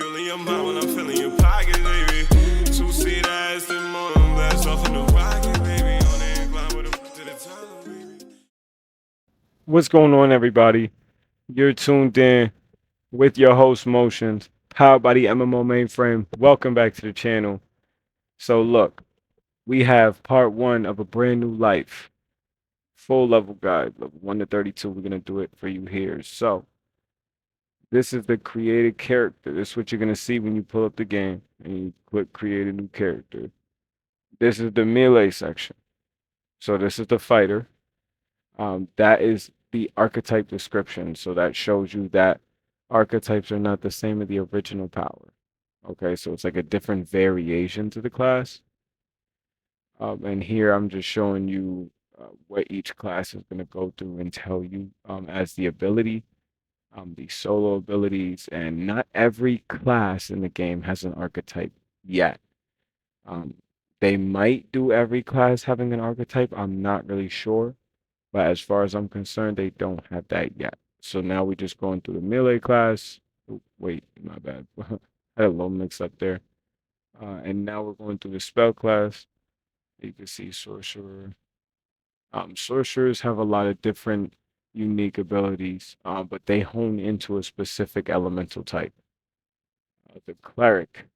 fueling your mind when I'm filling your pockets, baby. Two-seat ass, the motor blast off in the rocket, baby. On the incline with a foot to the top, baby. What's going on, everybody? You're tuned in with your host Motions, powered by the MMO MainFrame. Welcome back to the channel. So, look, we have part one of a brand new life, full level guide, level 1 to 32. We're gonna do it for you here. So, this is the created character. This is what you're gonna see when you pull up the game and you click create a new character. This is the melee section. So, this is the fighter. That is the archetype description. So that shows you that archetypes are not the same as the original power. Okay, so it's like a different variation to the class. And here I'm just showing you what each class is going to go through and tell you as the ability, the solo abilities, and not every class in the game has an archetype yet. Um, they might do every class having an archetype. I'm not really sure. But as far as I'm concerned, they don't have that yet. So now we're just going through the melee class. Oh, wait, my bad. I had a little mix up there. And now we're going through the spell class. You can see sorcerer. Sorcerers have a lot of different unique abilities, but they hone into a specific elemental type. The cleric,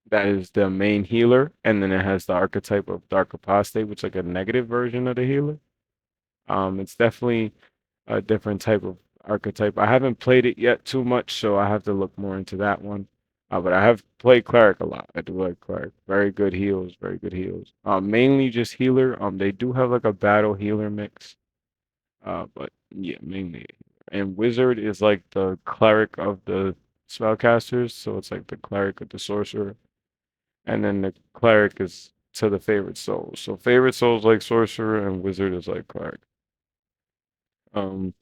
that is the main healer, and then it has the archetype of dark apostate, which is like a negative version of the healer. It's definitely a different type of archetype. I haven't played it yet too much, so I have to look more into that one. But I have played cleric a lot. I do like cleric. Very good heals, very good heals. Mainly just healer. They do have like a battle healer mix. But yeah, mainly. And wizard is like the cleric of the spellcasters, so it's like the cleric of the sorcerer. And then the cleric is to the favorite soul. So favorite soul is like sorcerer, and wizard is like cleric. Um,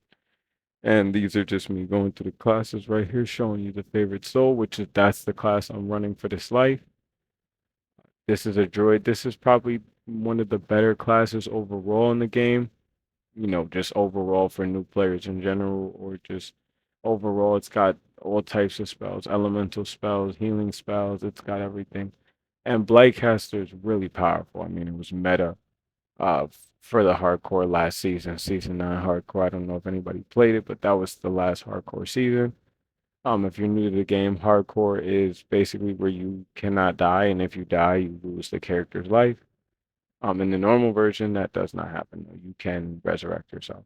And these are just me going through the classes right here, showing you the favorite soul, which is that's the class I'm running for this life. This is a droid. This is probably one of the better classes overall in the game. You know, just overall for new players in general, or just overall, it's got all types of spells, elemental spells, healing spells. It's got everything. And Blightcaster is really powerful. I mean, it was meta uh, for the hardcore last season, season 9 hardcore. I don't know if anybody played it, but that was the last hardcore season. If you're new to the game, hardcore is basically where you cannot die, and if you die, you lose the character's life. In the normal version, that does not happen. You can resurrect yourself.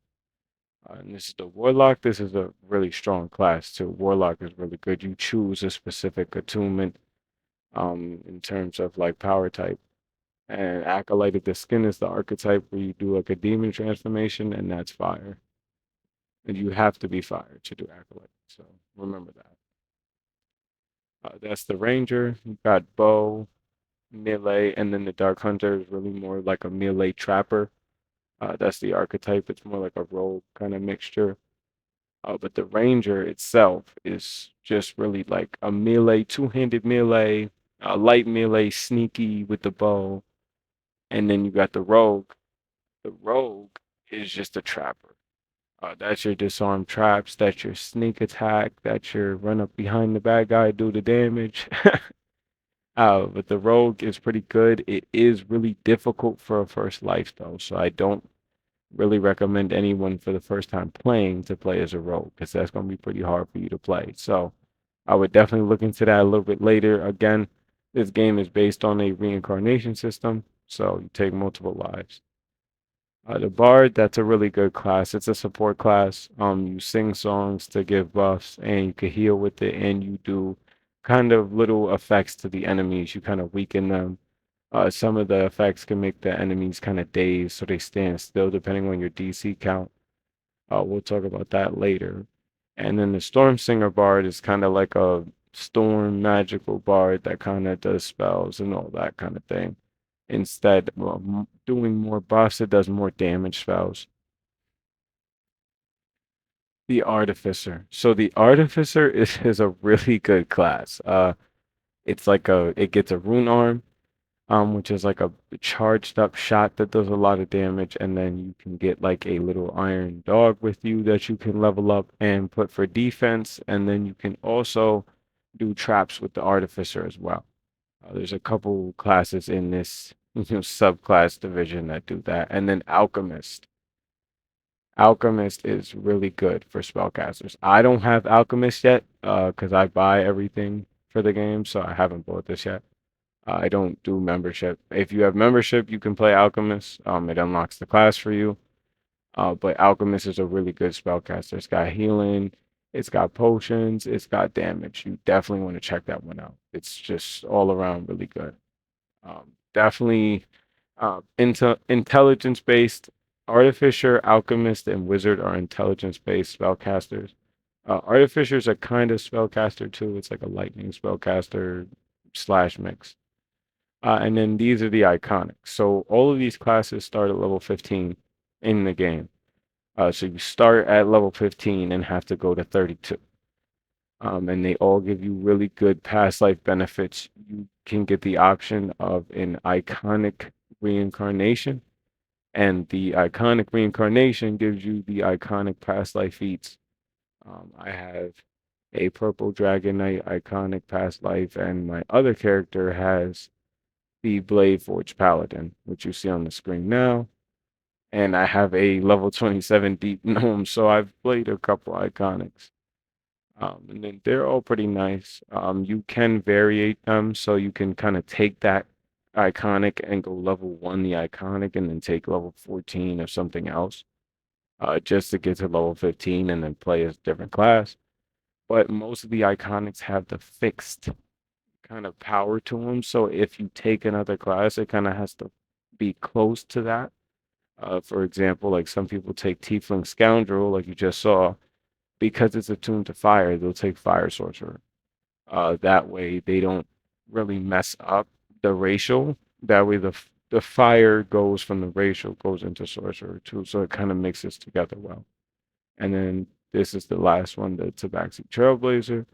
And this is the Warlock. This is a really strong class too. Warlock is really good. You choose a specific attunement in terms of like power type. And Acolyte of the Skin is the archetype where you do like a demon transformation, and that's fire. And you have to be fire to do Acolyte. So remember that. That's the Ranger. You got bow, melee, and then the Dark Hunter is really more like a melee trapper. That's the archetype. It's more like a rogue kind of mixture. But the Ranger itself is just really like a melee, two-handed melee, light melee, sneaky with the bow. And then you got the Rogue. The Rogue is just a trapper. That's your disarm traps. That's your sneak attack. That's your run up behind the bad guy, do the damage. But the Rogue is pretty good. It is really difficult for a first life, though. So I don't really recommend anyone for the first time playing to play as a Rogue because that's going to be pretty hard for you to play. So I would definitely look into that a little bit later. Again, this game is based on a reincarnation system. So you take multiple lives. The Bard, that's a really good class. It's a support class. You sing songs to give buffs, and you can heal with it, and you do kind of little effects to the enemies. You kind of weaken them. Some of the effects can make the enemies kind of dazed, so they stand still, depending on your DC count. We'll talk about that later. And then the Storm Singer Bard is kind of like a storm magical bard that kind of does spells and all that kind of thing. Instead of doing more buffs, it does more damage spells. The Artificer. So the Artificer is a really good class. It's like it gets a rune arm, which is like a charged up shot that does a lot of damage, and then you can get like a little iron dog with you that you can level up and put for defense, and then you can also do traps with the artificer as well. There's a couple classes in this subclass division that do that, and then alchemist. Alchemist is really good for spellcasters. I don't have alchemist yet, because I buy everything for the game, so I haven't bought this yet. I don't do membership. If you have membership, you can play alchemist. It unlocks the class for you. But alchemist is a really good spellcaster. It's got healing, it's got potions, it's got damage. You definitely want to check that one out. It's just all around really good. Definitely intelligence based. Artificer, alchemist, and wizard are intelligence based spellcasters. Artificer's a kind of spellcaster too. It's like a lightning spellcaster slash mix. And then these are the iconics. So all of these classes start at level 15 in the game. So you start at level 15 and have to go to 32. And they all give you really good past life benefits. You can get the option of an iconic reincarnation, and the iconic reincarnation gives you the iconic past life feats. I have a purple dragon knight iconic past life, and my other character has the Blade Forge Paladin, which you see on the screen now. And I have a level 27 deep gnome, so I've played a couple iconics. And then they're all pretty nice. You can variate them, so you can kind of take that iconic and go level 1 the iconic, and then take level 14 of something else, just to get to level 15 and then play a different class. But most of the iconics have the fixed kind of power to them, so if you take another class, it kind of has to be close to that. For example, like some people take Tiefling Scoundrel, like you just saw, because it's attuned to fire, they'll take Fire Sorcerer. That way they don't really mess up the racial. That way the fire goes from the racial goes into Sorcerer too, so it kind of mixes together well. And then this is the last one, the Tabaxi Trailblazer,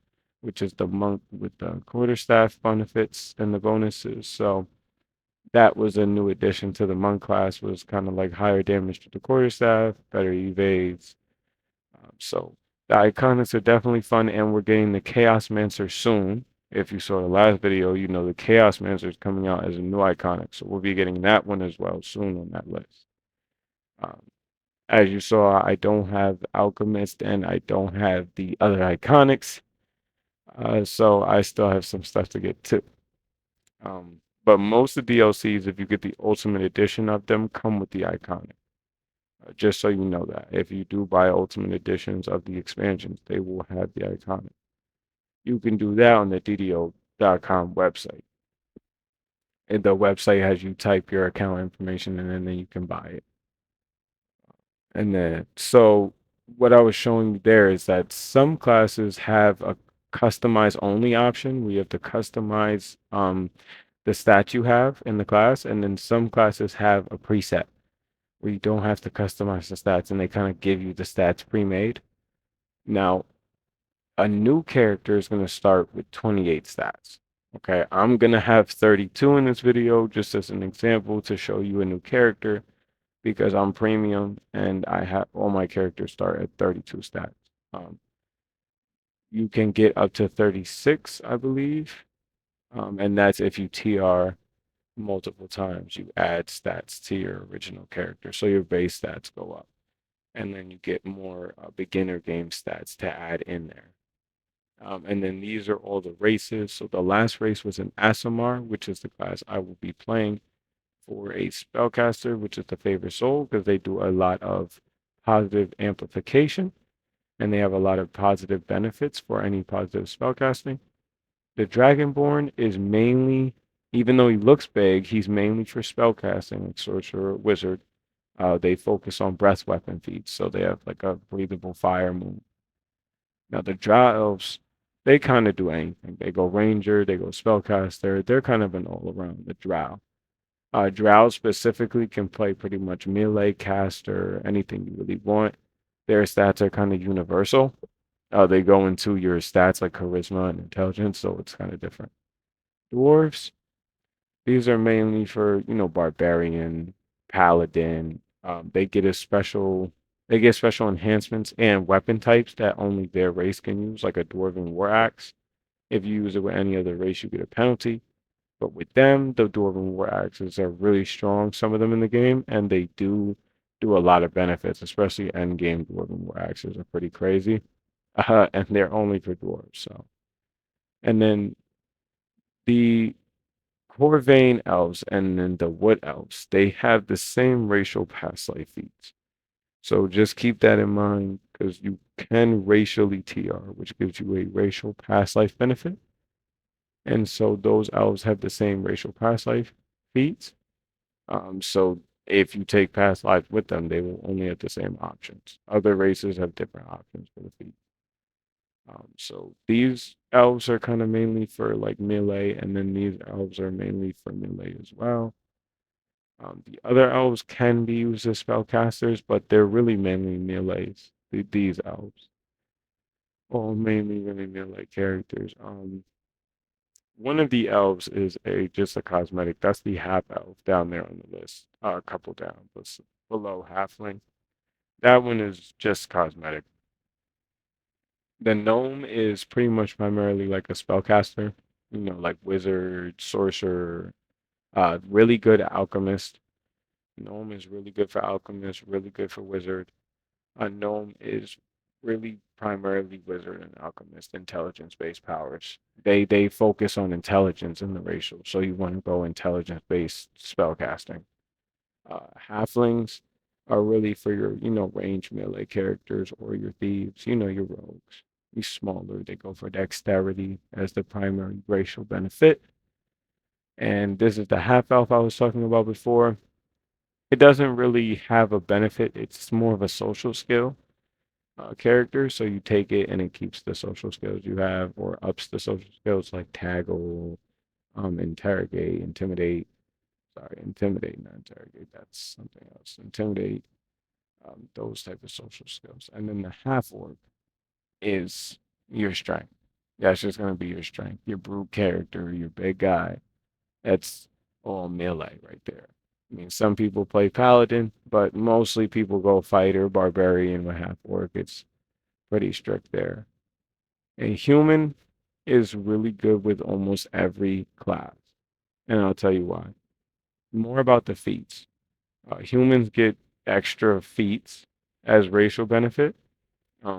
which is the monk with the quarterstaff benefits and the bonuses. So that was a new addition to the monk class, was kind of like higher damage to the quarterstaff, better evades. So the iconics are definitely fun, and we're getting the Chaos Mancer soon. If you saw the last video, you know the Chaos Mancer is coming out as a new iconic, so we'll be getting that one as well soon on that list. As you saw, I don't have Alchemist and I don't have the other iconics, so I still have some stuff to get to. But most of the DLCs, if you get the Ultimate Edition of them, come with the iconic. Just so you know that. If you do buy Ultimate Editions of the expansions, they will have the iconic. You can do that on the DDO.com website. And the website has you type your account information in, and then you can buy it. And then, so what I was showing you there is that some classes have a customize only option. We have to customize the stats you have in the class, and then some classes have a preset where you don't have to customize the stats, and they kind of give you the stats pre-made. Now, a new character is going to start with 28 stats. Okay, I'm going to have 32 in this video just as an example to show you a new character, because I'm premium and I have all my characters start at 32 stats. You can get up to 36, I believe. And that's if you TR multiple times. You add stats to your original character, so your base stats go up. And then you get more beginner game stats to add in there. And then these are all the races. So the last race was an Asimar, which is the class I will be playing for a spellcaster, which is the favorite soul, because they do a lot of positive amplification and they have a lot of positive benefits for any positive spellcasting. The Dragonborn is mainly, even though he looks big, he's mainly for spellcasting, like sorcerer, wizard. They focus on breath weapon feats, so they have like a breathable fire move. Now the Drow elves, they kind of do anything. They go ranger, they go spellcaster. They're kind of an all around. The Drow. Drow specifically can play pretty much melee, caster, anything you really want. Their stats are kind of universal. They go into your stats like charisma and intelligence, so it's kind of different. Dwarves, these are mainly for, barbarian, paladin. They get special enhancements and weapon types that only their race can use, like a dwarven war axe. If you use it with any other race, you get a penalty. But with them, the Dwarven War Axes are really strong, some of them in the game, and they do a lot of benefits, especially end game Dwarven War Axes are pretty crazy. And they're only for dwarves, so. And then the Corvain elves and then the Wood elves, they have the same racial past life feats. So just keep that in mind because you can racially TR, which gives you a racial past life benefit. And so those elves have the same racial past life feats. So if you take past lives with them, they will only have the same options. Other races have different options for the feat. So these elves are kind of mainly for like melee, and then these elves are mainly for melee as well. The other elves can be used as spellcasters, but they're really mainly melees. These elves, all mainly really melee characters. One of the elves is a just a cosmetic. That's the half elf down there on the list. A couple down, below halfling. That one is just cosmetic. The gnome is pretty much primarily like a spellcaster. Like wizard, sorcerer, really good alchemist. Gnome is really good for alchemist, really good for wizard. A gnome is really primarily wizard and alchemist, intelligence-based powers. They focus on intelligence in the racial, so you want to go intelligence-based spellcasting. Halflings are really for your, range melee characters or your thieves, your rogues. These smaller, they go for dexterity as the primary racial benefit. And this is the half elf I was talking about before. It doesn't really have a benefit. It's more of a social skill character. So you take it and it keeps the social skills you have or ups the social skills like taggle, interrogate, intimidate. Sorry, intimidate, not interrogate. That's something else. Intimidate, those type of social skills. And then the half orc is your strength. That's just gonna be your strength. Your brute character, your big guy. That's all melee right there. I mean, some people play paladin, but mostly people go fighter, barbarian with half orc. It's pretty strict there. A human is really good with almost every class, and I'll tell you why. More about the feats. Humans get extra feats as racial benefit.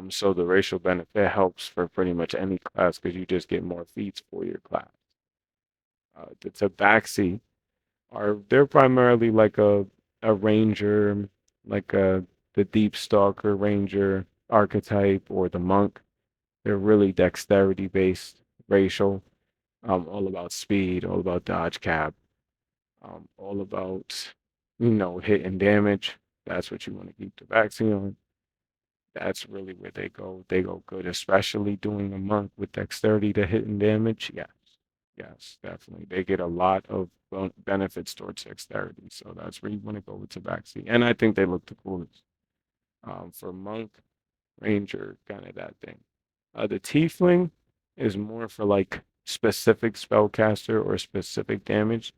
So the racial benefit helps for pretty much any class because you just get more feats for your class. The tabaxi they're primarily like a ranger, like the deep stalker ranger archetype or the monk. They're really dexterity based, racial, all about speed, all about dodge cap, all about hit and damage. That's what you want to keep the vaccine on. That's really where they go. They go good, especially doing a monk with dexterity to hit and damage. Yeah. Yes, definitely. They get a lot of benefits towards dexterity. So that's where you want to go with Tabaxi. And I think they look the coolest. For Monk, Ranger, kind of that thing. The Tiefling is more for like specific spellcaster or specific damage.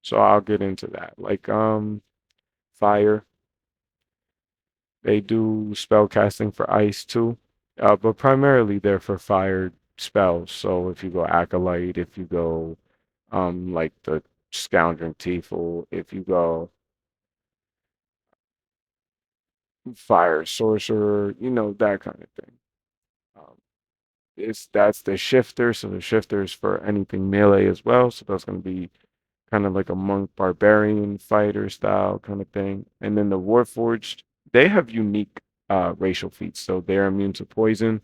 So I'll get into that. Like Fire, they do spellcasting for ice too. But primarily they're for fire spells. So if you go Acolyte, if you go like the Scoundrel Tiefel, if you go Fire Sorcerer, that kind of thing. Um, that's the Shifter, so the Shifter is for anything melee as well. So that's going to be kind of like a monk barbarian fighter style kind of thing. And then the Warforged, they have unique racial feats. So they're immune to poison.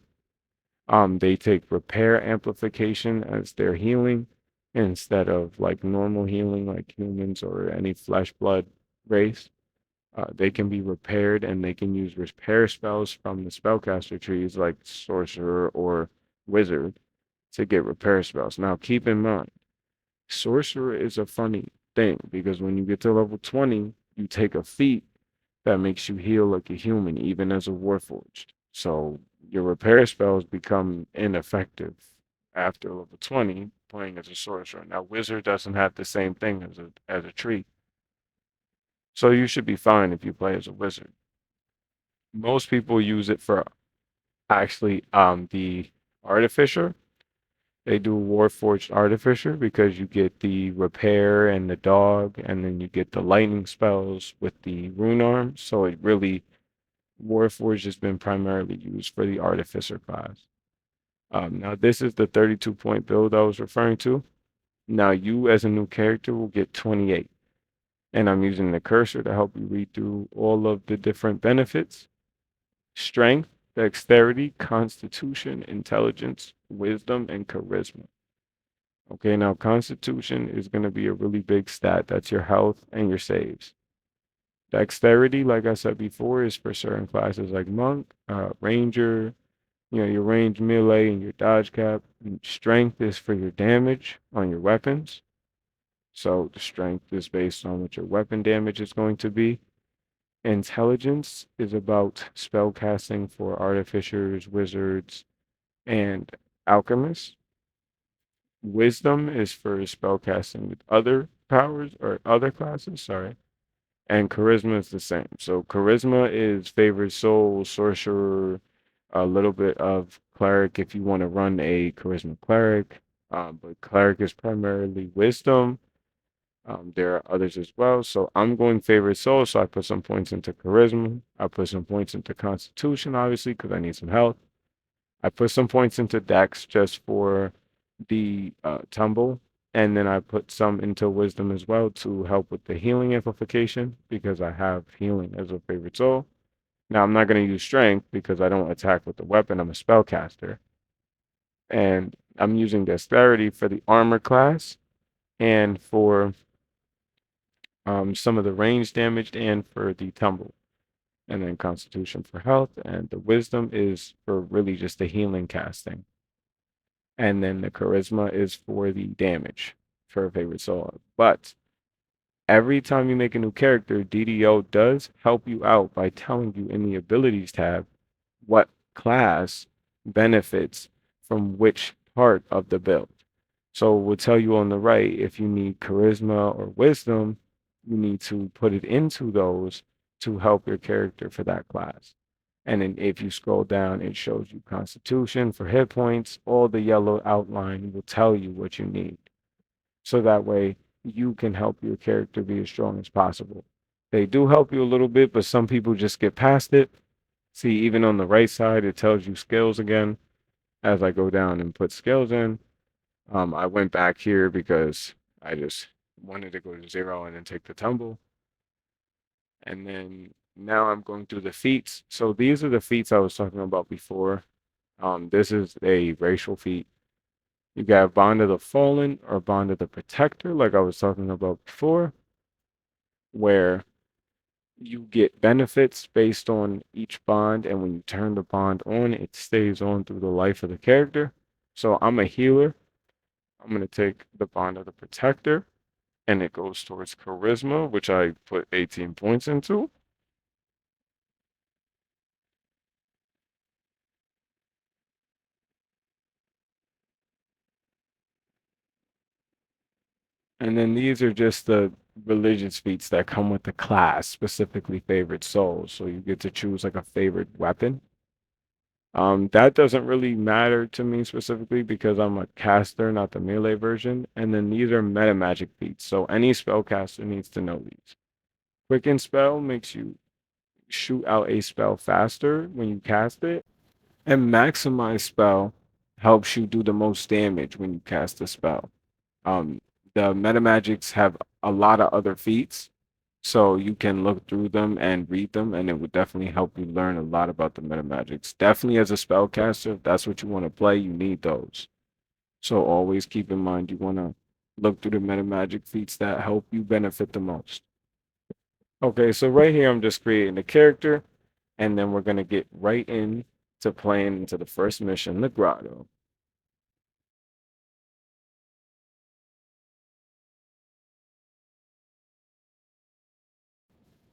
They take repair amplification as their healing instead of like normal healing like humans or any flesh blood race. They can be repaired and they can use repair spells from the spellcaster trees like sorcerer or wizard to get repair spells. Now keep in mind, sorcerer is a funny thing because when you get to level 20, you take a feat that makes you heal like a human, even as a warforged. So your repair spells become ineffective after level 20 playing as a sorcerer. Now wizard doesn't have the same thing as a tree. So you should be fine if you play as a wizard. Most people use it for actually the artificer. They do Warforged Artificer because you get the repair and the dog, and then you get the lightning spells with the rune arm. So it really Warforged has been primarily used for the Artificer class. Now this is the 32 point build I was referring to. Now you as a new character will get 28. And I'm using the cursor to help you read through all of the different benefits. Strength, dexterity, constitution, intelligence, wisdom, and charisma. Okay, now constitution is going to be a really big stat. That's your health and your saves. Dexterity, like I said before, is for certain classes like monk, ranger, your range melee and your dodge cap. And strength is for your damage on your weapons. So the strength is based on what your weapon damage is going to be. Intelligence is about spell casting for artificers, wizards, and alchemists. Wisdom is for spellcasting with other powers or other classes, sorry. And charisma is the same. So charisma is favorite soul, sorcerer, a little bit of cleric if you want to run a charisma cleric. But cleric is primarily wisdom. There are others as well. So I'm going favorite soul. So I put some points into charisma. I put some points into constitution, obviously, because I need some health. I put some points into dex just for the tumble. And then I put some into wisdom as well to help with the healing amplification because I have healing as a favorite soul. Now I'm not going to use strength because I don't attack with the weapon. I'm a spellcaster. And I'm using dexterity for the armor class and for some of the range damage and for the tumble. And then constitution for health. And the wisdom is for really just the healing casting. And then the charisma is for the damage for a favorite soul. But every time you make a new character, DDO does help you out by telling you in the abilities tab what class benefits from which part of the build. So we'll tell you on the right if you need charisma or wisdom, you need to put it into those to help your character for that class. And then if you scroll down, it shows you constitution for hit points. All the yellow outline will tell you what you need. So that way you can help your character be as strong as possible. They do help you a little bit, but some people just get past it. See, even on the right side, it tells you skills again. As I go down and put skills in, I went back here because I just wanted to go to 0 and then take the tumble. And then now I'm going through the feats. So these are the feats I was talking about before. This is a racial feat. You got Bond of the Fallen or Bond of the Protector, like I was talking about before, where you get benefits based on each bond, and when you turn the bond on, it stays on through the life of the character. So I'm a healer. I'm going to take the Bond of the Protector, and it goes towards Charisma, which I put 18 points into. And then these are just the religious feats that come with the class, specifically favorite souls. So you get to choose like a favorite weapon. That doesn't really matter to me specifically because I'm a caster, not the melee version. And then these are meta magic feats. So any spellcaster needs to know these. Quicken spell makes you shoot out a spell faster when you cast it. And maximize spell helps you do the most damage when you cast a spell. Um, the meta magics have a lot of other feats, so you can look through them and read them, and it would definitely help you learn a lot about the meta magics. Definitely as a spellcaster, if that's what you want to play, you need those. So always keep in mind you want to look through the meta magic feats that help you benefit the most. Okay, so right here I'm just creating a character, and then we're gonna get right into playing into the first mission, the Grotto.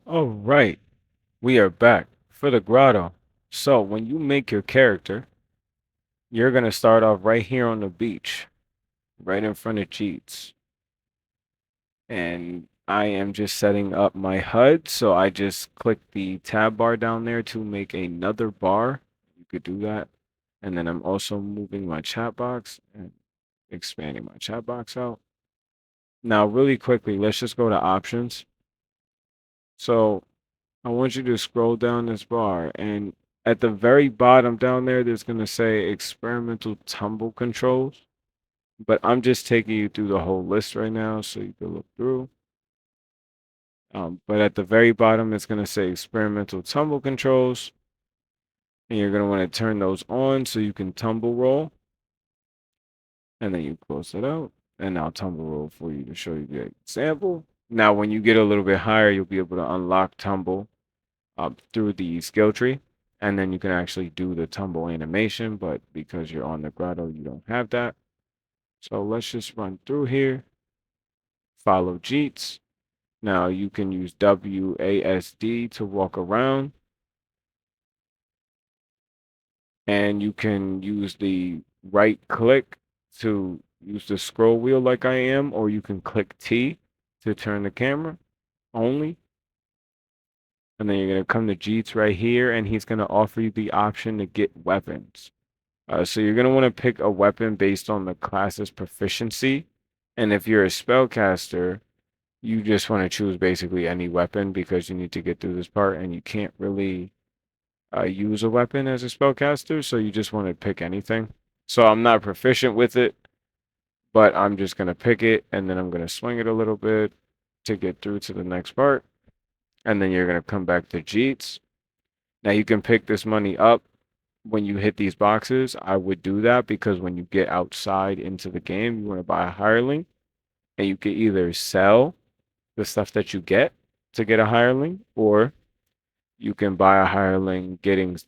All right, we are back for the Grotto. So when you make your character, you're gonna start off right here on the beach, right in front of Cheats. And I am just setting up my HUD, so I just click the tab bar down there to make another bar. You could do that. And then I'm also moving my chat box. And expanding my chat box out. Now, really quickly, let's just go to options. So I want you to scroll down this bar, and at the very bottom down there, there's going to say experimental tumble controls. But I'm just taking you through the whole list right now so you can look through. But at the very bottom, it's going to say experimental tumble controls. And you're going to want to turn those on so you can tumble roll. And then you close it out. And I'll tumble roll for you to show you the example. Now, when you get a little bit higher, you'll be able to unlock tumble through the skill tree. And then you can actually do the tumble animation. But because you're on the grotto, you don't have that. So let's just run through here. Follow Jeets. Now you can use WASD to walk around. And you can use the right click to use the scroll wheel like I am, or you can click T to turn the camera only. And then you're going to come to Jeets right here, and he's going to offer you the option to get weapons. So you're going to want to pick a weapon based on the class's proficiency. And if you're a spellcaster, you just want to choose basically any weapon because you need to get through this part, and you can't really use a weapon as a spellcaster, so you just want to pick anything. So I'm not proficient with it, but I'm just going to pick it, and then I'm going to swing it a little bit to get through to the next part. And then you're going to come back to Jeets. Now you can pick this money up when you hit these boxes. I would do that because when you get outside into the game, you want to buy a hireling, and you can either sell the stuff that you get to get a hireling, or you can buy a hireling getting,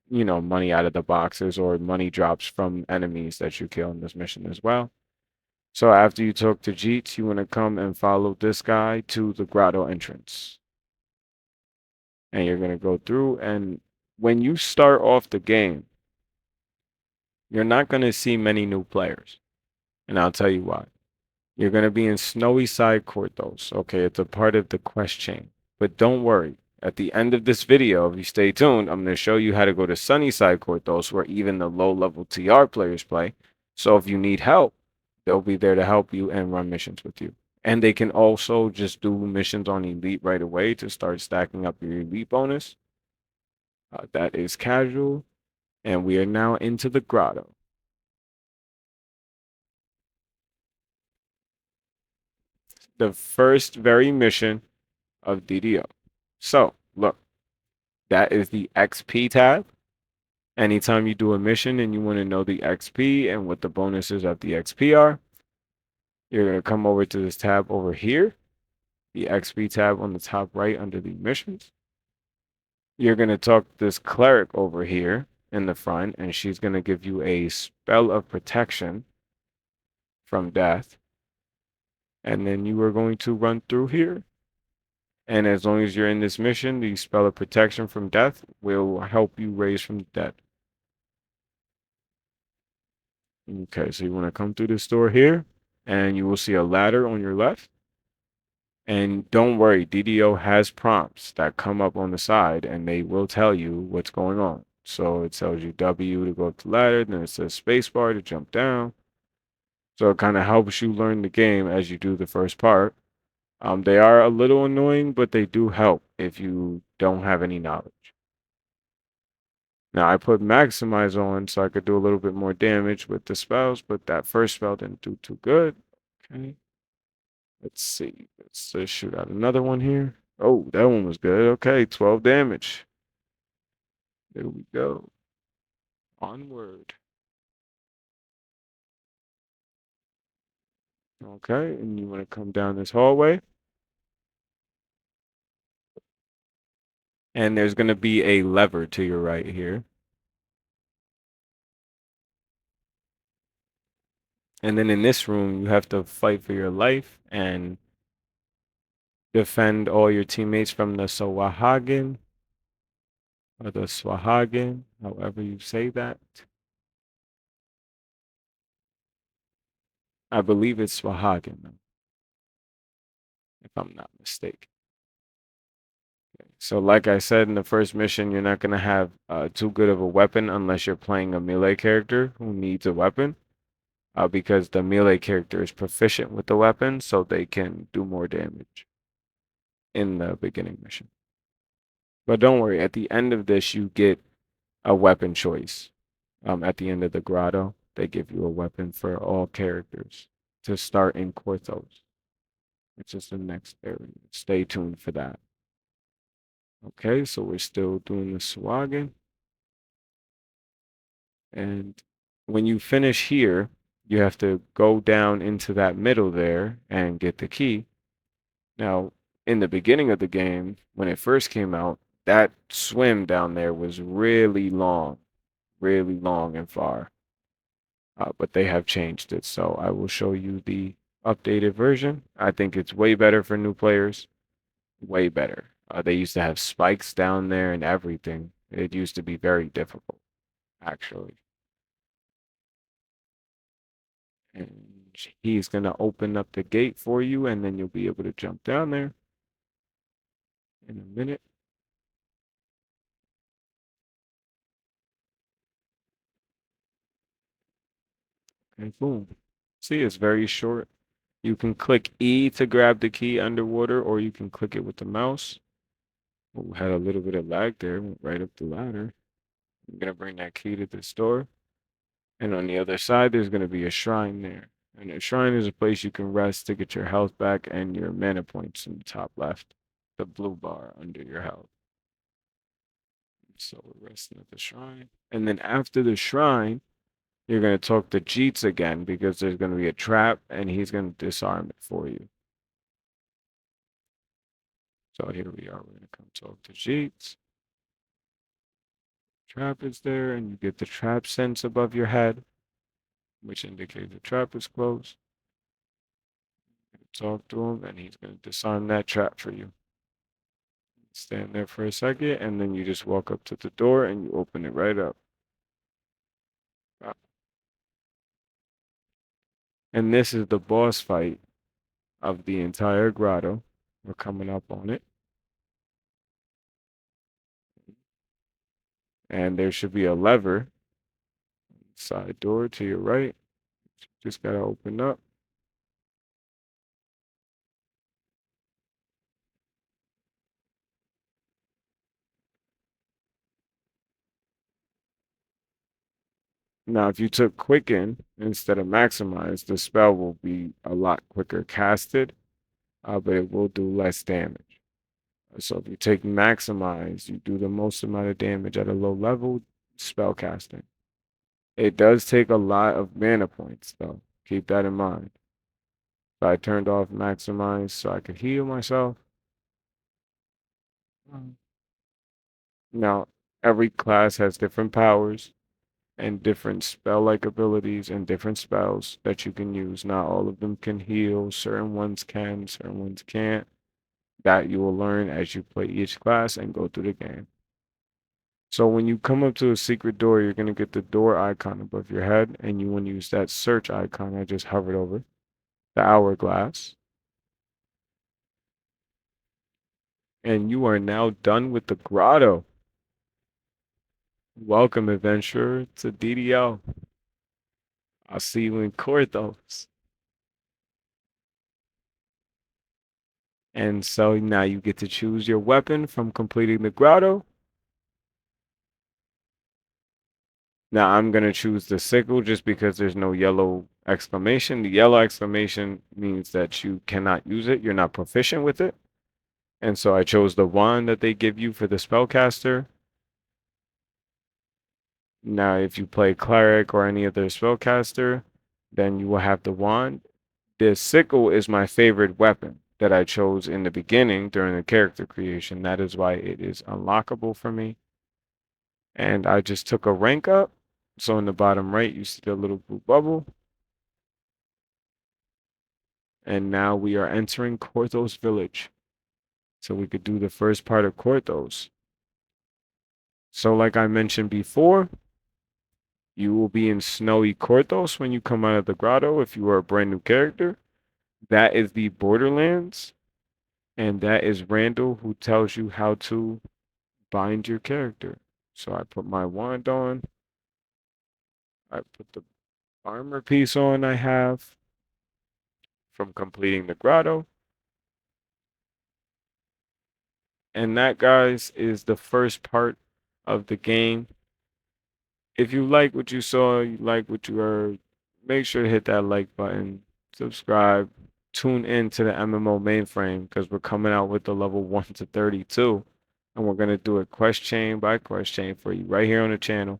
money out of the boxes or money drops from enemies that you kill in this mission as well. So after you talk to Jeets, you want to come and follow this guy to the grotto entrance. And you're going to go through, and when you start off the game, you're not going to see many new players. And I'll tell you why. You're going to be in Snowy Side Korthos. Okay, it's a part of the quest chain. But don't worry. At the end of this video, if you stay tuned, I'm going to show you how to go to Sunnyside Korthos, where even the low-level TR players play. So if you need help, they'll be there to help you and run missions with you. And they can also just do missions on Elite right away to start stacking up your Elite bonus. That is casual. And we are now into the grotto. The first very mission of DDO. So, look, that is the XP tab. Anytime you do a mission and you want to know the XP and what the bonuses of the XP are, you're going to come over to this tab over here, the XP tab on the top right under the missions. You're going to talk to this cleric over here in the front, and she's going to give you a spell of protection from death. And then you are going to run through here. And as long as you're in this mission, the spell of protection from death will help you raise from the dead. Okay, so you want to come through this door here, and you will see a ladder on your left. And don't worry, DDO has prompts that come up on the side, and they will tell you what's going on. So it tells you W to go up the ladder, then it says spacebar to jump down. So it kind of helps you learn the game as you do the first part. They are a little annoying, but they do help if you don't have any knowledge. Now, I put maximize on so I could do a little bit more damage with the spells, but that first spell didn't do too good. Okay. Let's see. Let's just shoot out another one here. Oh, that one was good. Okay, 12 damage. There we go. Onward. Okay, and you want to come down this hallway. And there's going to be a lever to your right here. And then in this room, you have to fight for your life and defend all your teammates from the Sawahagan, or the Swahagan, however you say that. I believe it's Swahagan, if I'm not mistaken. So like I said in the first mission, you're not going to have too good of a weapon unless you're playing a melee character who needs a weapon. because the melee character is proficient with the weapon, so they can do more damage in the beginning mission. But don't worry, at the end of this, you get a weapon choice. At the end of the grotto, they give you a weapon for all characters to start in Korthos, which is the next area. Stay tuned for that. Okay, so we're still doing the swagging. And when you finish here, you have to go down into that middle there and get the key. Now, in the beginning of the game, when it first came out, that swim down there was really long and far. But they have changed it, so I will show you the updated version. I think it's way better for new players. Way better. They used to have spikes down there and everything. It used to be very difficult, actually. And he's going to open up the gate for you, and then you'll be able to jump down there in a minute. And boom. See, it's very short. You can click E to grab the key underwater, or you can click it with the mouse. Oh, had a little bit of lag there, went right up the ladder. I'm going to bring that key to the store. And on the other side, there's going to be a shrine there. And a shrine is a place you can rest to get your health back and your mana points in the top left, the blue bar under your health. So we're resting at the shrine. And then after the shrine, you're going to talk to Jeets again because there's going to be a trap and he's going to disarm it for you. So here we are. We're going to come talk to Jeets. Trap is there and you get the trap sense above your head, which indicates the trap is closed. Talk to him and he's going to disarm that trap for you. Stand there for a second and then you just walk up to the door and you open it right up. And this is the boss fight of the entire grotto. We're coming up on it. And there should be a lever. Side door to your right. Just gotta open up. Now, if you took Quicken instead of Maximize, the spell will be a lot quicker casted, but it will do less damage. So if you take Maximize, you do the most amount of damage at a low level spell casting. It does take a lot of mana points, though. Keep that in mind. So I turned off Maximize so I could heal myself. Now, every class has different powers and different spell-like abilities and different spells that you can use. Not all of them can heal. Certain ones can, certain ones can't. That you will learn as you play each class and go through the game. So when you come up to a secret door, you're going to get the door icon above your head, and you want to use that search icon I just hovered over, the hourglass. And you are now done with the grotto. Welcome, adventurer, to DDL. I'll see you in Korthos. And so now you get to choose your weapon from completing the grotto. Now I'm going to choose the sickle just because there's no yellow exclamation. The yellow exclamation means that you cannot use it. You're not proficient with it. And so I chose the wand that they give you for the spellcaster. Now, if you play cleric or any other spellcaster, then you will have the wand. The sickle is my favorite weapon that I chose in the beginning during the character creation. That is why it is unlockable for me. And I just took a rank up. So in the bottom right, you see the little blue bubble. And now we are entering Korthos village. So we could do the first part of Korthos. So like I mentioned before, you will be in snowy Korthos when you come out of the grotto if you are a brand new character. That is the Borderlands. And that is Randall who tells you how to bind your character. So I put my wand on. I put the armor piece on I have from completing the grotto. And that, guys, is the first part of the game. If you like what you saw, you like what you heard, make sure to hit that like button, subscribe, tune in to the MMO mainframe because we're coming out with the level 1 to 32. And we're going to do it quest chain by quest chain for you right here on the channel.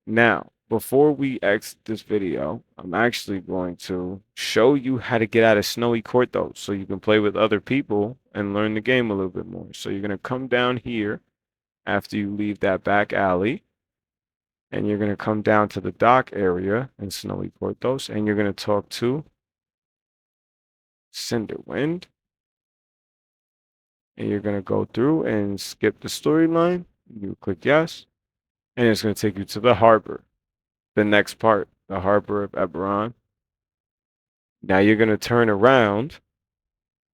Now, before we exit this video, I'm actually going to show you how to get out of Snowy Korthos so you can play with other people and learn the game a little bit more. So you're going to come down here after you leave that back alley, and you're going to come down to the dock area in Snowy Korthos, and you're going to talk to Cinderwind, and you're going to go through and skip the storyline. You click yes, and it's going to take you to the harbor. The next part, the harbor of Eberron. Now you're going to turn around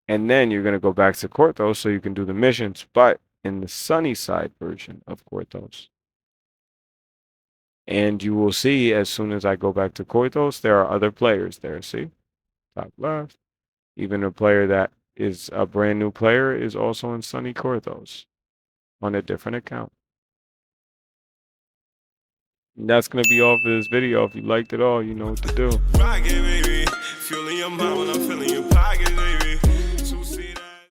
and then you're going to go back to Korthos so you can do the missions, but in the sunny side version of Korthos. And you will see as soon as I go back to Korthos, there are other players there. See? Top left. Even a player that is a brand new player is also in sunny Korthos on a different account. And that's going to be all for this video. If you liked it all, you know what to do. Rocket, baby. Fueling your mind when I'm feeling